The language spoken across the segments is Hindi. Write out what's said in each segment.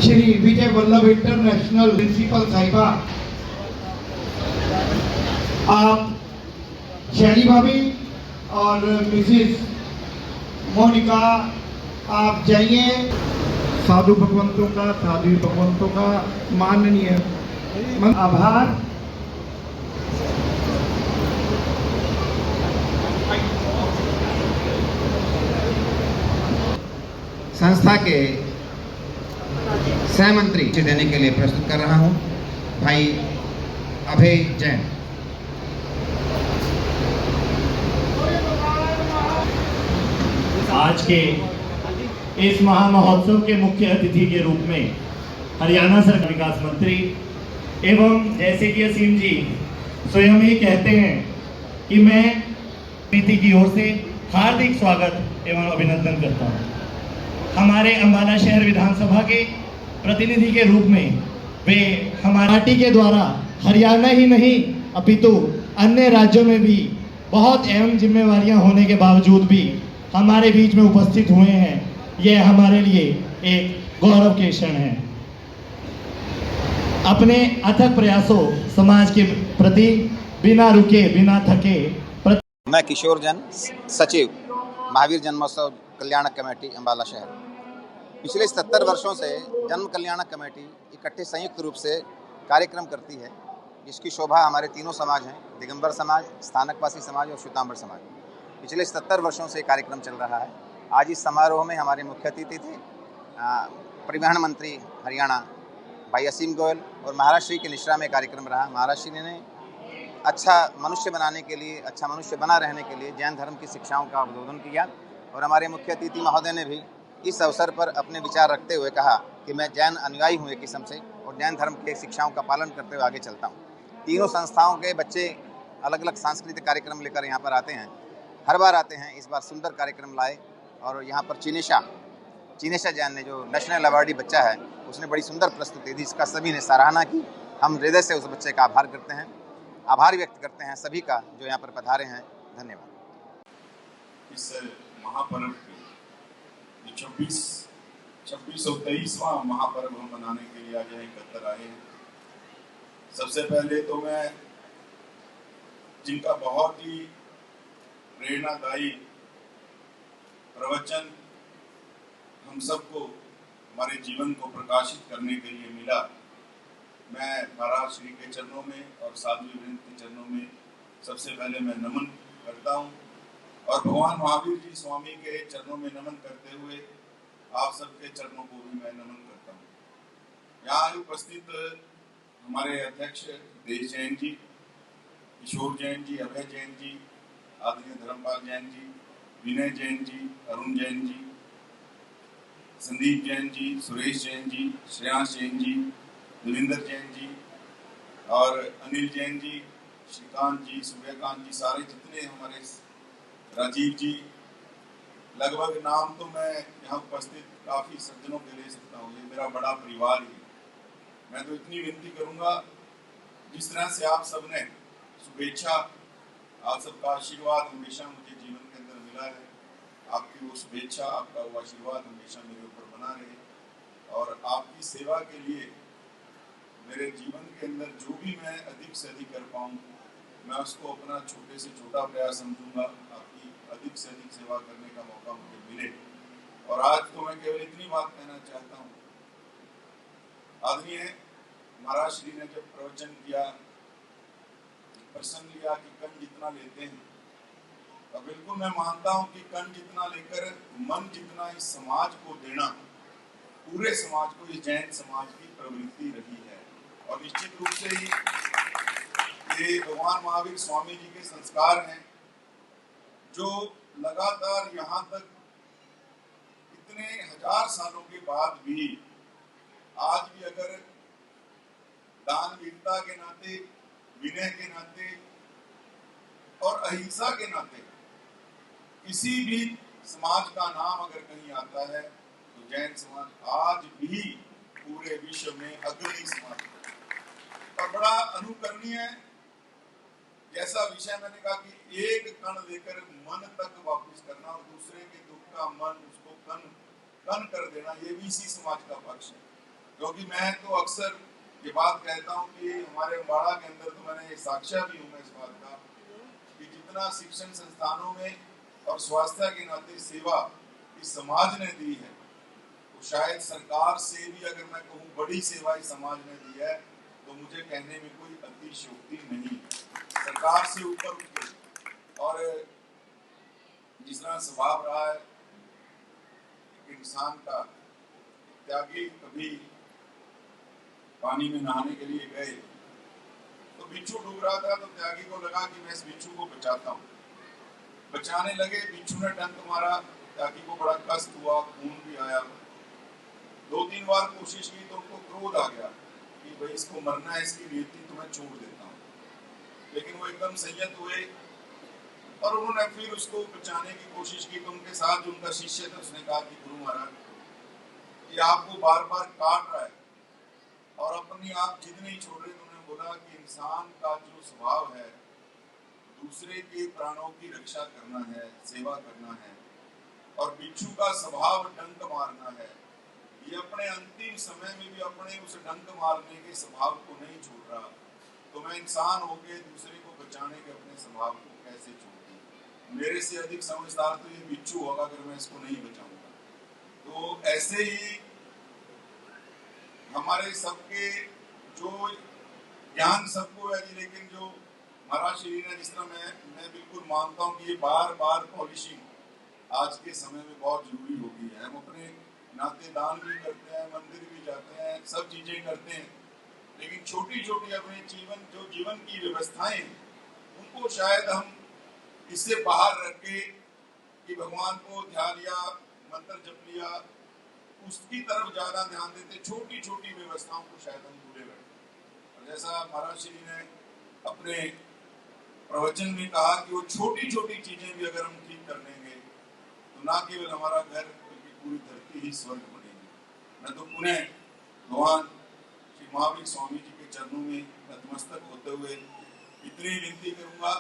श्री विजय वल्लभ इंटरनेशनल प्रिंसिपल साहिबा, आप शैली भाभी और मिसिस मोनिका आप जाइए। साधु भगवंतों का माननीय आभार। संस्था के सह मंत्री देने के लिए प्रस्तुत कर रहा हूं भाई अभय जैन। आज के इस महामहोत्सव के मुख्य अतिथि के रूप में हरियाणा सरकार विकास मंत्री एवं जैसे कि असीम जी स्वयं ही कहते हैं कि मैं नीति की ओर से हार्दिक स्वागत एवं अभिनंदन करता हूं। हमारे अंबाला शहर विधानसभा के प्रतिनिधि के रूप में वे हमारी पार्टी के द्वारा हरियाणा ही नहीं अपितु अन्य राज्यों में भी बहुत अहम जिम्मेवारियां होने के बावजूद भी हमारे बीच में उपस्थित हुए हैं। यह हमारे लिए एक गौरव के क्षण है। अपने अथक प्रयासों समाज के प्रति बिना रुके बिना थके मैं किशोर जैन, सचिव महावीर जन्मोत्सव कल्याणक कमेटी अंबाला शहर। पिछले 77 वर्षों से जन्म कल्याणक कमेटी इकट्ठे संयुक्त रूप से कार्यक्रम करती है, जिसकी शोभा हमारे तीनों समाज हैं, दिगंबर समाज, स्थानकवासी समाज और श्वेतांबर समाज। पिछले 77 वर्षों से कार्यक्रम चल रहा है। आज इस समारोह में हमारे मुख्य अतिथि थे परिवहन मंत्री हरियाणा भाई असीम गोयल, और महाराज श्री के निश्रा में कार्यक्रम रहा। महाराज श्री ने अच्छा मनुष्य बनाने के लिए, अच्छा मनुष्य बना रहने के लिए जैन धर्म की शिक्षाओं का उद्बोधन किया, और हमारे मुख्य अतिथि महोदय ने भी इस अवसर पर अपने विचार रखते हुए कहा कि मैं जैन अनुयायी हूँ एक किस्म से, और जैन धर्म के शिक्षाओं का पालन करते हुए आगे चलता हूँ। तीनों संस्थाओं के बच्चे अलग अलग सांस्कृतिक कार्यक्रम लेकर यहाँ पर आते हैं, हर बार आते हैं। इस बार सुंदर कार्यक्रम लाए, और यहाँ पर चिनेशा जैन ने जो नेशनल अवार्डी बच्चा है, उसने बड़ी सुंदर प्रस्तुति दी, इसका सभी ने सराहना की। हम हृदय से उस बच्चे का आभार करते हैं, आभार व्यक्त करते हैं सभी का जो यहाँ पर पधारे हैं। धन्यवाद। इस महापर्व के 2623वां महापर्व हम मनाने के लिए आज यहाँ एकत्र आए हैं। सबसे पहले तो मैं जिनका बहुत ही प्रेरणादायी प्रवचन हम सबको हमारे जीवन को प्रकाशित करने के लिए मिला, मैं महाराज श्री के चरणों में और साध्वी वृंद के चरणों में सबसे पहले मैं नमन करता हूँ, और भगवान महावीर जी स्वामी के चरणों में नमन करते हुए आप सबके चरणों को भी मैं नमन करता हूँ। यहाँ उपस्थित हमारे अध्यक्ष देश जैन जी, किशोर जैन जी, अभय जैन जी, आदरणीय धर्मपाल जैन जी, विनय जैन जी, अरुण जैन जी, संदीप जैन जी, सुरेश जैन जी, श्रेयांश जैन जी, देवेंद्र जैन जी और अनिल जैन जी, श्रीकांत जी, सूर्यकांत जी, सारे जितने हमारे राजीव जी, लगभग नाम तो मैं यहाँ उपस्थित काफी सज्जनों के ले सकता हूँ। ये मेरा बड़ा परिवार ही। मैं तो इतनी विनती करूंगा, जिस तरह से आप सबने शुभेच्छा, आप सबका आशीर्वाद हमेशा मुझे जीवन के अंदर मिला है, आपकी वो शुभेच्छा, आपका वो आशीर्वाद हमेशा मेरे ऊपर बना रहे, और आपकी सेवा के लिए मेरे जीवन के अंदर जो भी मैं अधिक से अधिक कर पाऊँ, मैं उसको अपना छोटे से छोटा प्रयास समझूंगा। आपकी अधिक से अधिक सेवा करने का मौका मुझे मिले। और आज तो मैं केवल इतनी बात कहना चाहता हूँ, आदरणीय महाराज श्री ने जब प्रवचन किया, प्रसंग लिया कि कण जितना लेते हैं, तो बिल्कुल मैं मानता हूँ कि कण जितना लेकर मन जितना इस समाज को देना, पूरे समाज को, इस जैन समाज की प्रवृत्ति रही है। और निश्चित रूप से ही ये भगवान महावीर स्वामी जी के संस्कार हैं, जो लगातार यहाँ तक इतने हजार सालों के बाद भी आज भी अगर दानवीरता के नाते, विनय के नाते और अहिंसा के नाते किसी भी समाज का नाम अगर कहीं आता है, तो जैन समाज आज भी पूरे विश्व में अग्रणी समाज है। और बड़ा अनुकरणीय है। जैसा विषय मैंने कहा कि एक कण लेकर मन तक वापस करना, और दूसरे के दुख का मन उसको कण कर देना, ये भी इसी समाज का पक्ष है। क्योंकि मैं तो अक्सर ये बात कहता हूँ कि हमारे अम्बाड़ा के अंदर तो मैंने साक्षी भी हूँ मैं इस बात का कि जितना शिक्षण संस्थानों में और स्वास्थ्य के नाते सेवा इस समाज ने दी है, तो शायद सरकार से भी अगर मैं कहूँ बड़ी सेवा इस समाज ने दी है, तो मुझे कहने में कोई अतिशयोक्ति नहीं है। सरकार से ऊपर उठ के और जिस तरह स्वभाव रहा है एक इंसान का, त्यागी कभी पानी में नहाने के लिए गए तो बिच्छू डूब रहा था, तो त्यागी को लगा कि मैं इस बिच्छू को बचाता हूँ। बचाने लगे, बिच्छू ने डंक मारा, त्यागी को बड़ा कष्ट हुआ, खून भी आया। 2-3 बार कोशिश की तो उनको क्रोध आ गया कि भाई इसको मरना है, इसकी नीति तो मैं छोड़ देता हूँ। लेकिन वो एकदम संयत हुए और उन्होंने फिर उसको बचाने की कोशिश की। तो उनके साथ जो उनका शिष्य था उसने कहा कि गुरु महाराज ये आपको बार बार काट रहा है और अपनी आप जिद नहीं छोड़ रहे। उन्होंने बोला कि इंसान का जो स्वभाव है दूसरे के प्राणों की रक्षा करना है, सेवा करना है, और बिच्छू का स्वभाव डंक मारना है। ये अपने अंतिम समय में भी अपने उस डंक मारने के स्वभाव को नहीं छोड़ रहा, तो मैं इंसान होके दूसरे को बचाने के अपने स्वभाव को कैसे छोड़ दूं? मेरे से अधिक समझदार तो ये बिच्छू होगा अगर मैं इसको नहीं बचाऊंगा। तो ऐसे ही हमारे सबके जो ज्ञान सबको है जी, लेकिन जो महाराज श्री ने जिस तरह मैं बिल्कुल मानता हूँ कि ये बार बार पॉलिशिंग आज के समय में बहुत जरूरी हो गई है। हम अपने नाते दान भी करते हैं, मंदिर भी जाते हैं, सब चीजें करते हैं, लेकिन छोटी छोटी अपने जीवन की व्यवस्थाएं उनको शायद हम इससे बाहर रख के कि भगवान को ध्यान लिया, मंत्र जप लिया, उसकी तरफ ज्यादा ध्यान देते, छोटी छोटी व्यवस्थाओं को शायद हम भूले बैठे। और जैसा महाराज श्री ने अपने प्रवचन में कहा कि वो छोटी छोटी चीजें भी अगर हम ठीक कर लेंगे तो ना केवल हमारा घर बल्कि पूरी धरती ही स्वर्ग बनेगी। मैं तो पुनः भगवान श्री महावीर स्वामी जी के चरणों में नतमस्तक होते हुए इतनी विनती करूंगा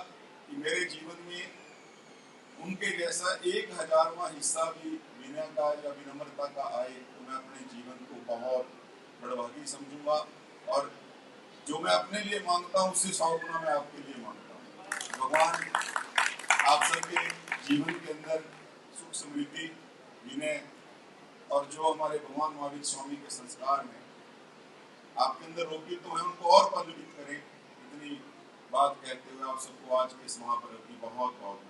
कि मेरे जीवन में उनके जैसा 1000वां हिस्सा भी विनय का या विनम्रता का आए तो मैं अपने जीवन को बहुत बड़भागी समझूंगा, और जो मैं अपने लिए मांगता हूँ उससे 100 गुना मैं आपके लिए मांगता हूँ। भगवान आप सबके जीवन के अंदर सुख समृद्धि, विनय और जो हमारे भगवान महावीर स्वामी के संस्कार में आपके अंदर रोपित तो है उनको और पल्लवित करें। इतनी बात कहते हुए आप सबको आज के इस महापर्व की बहुत बहुत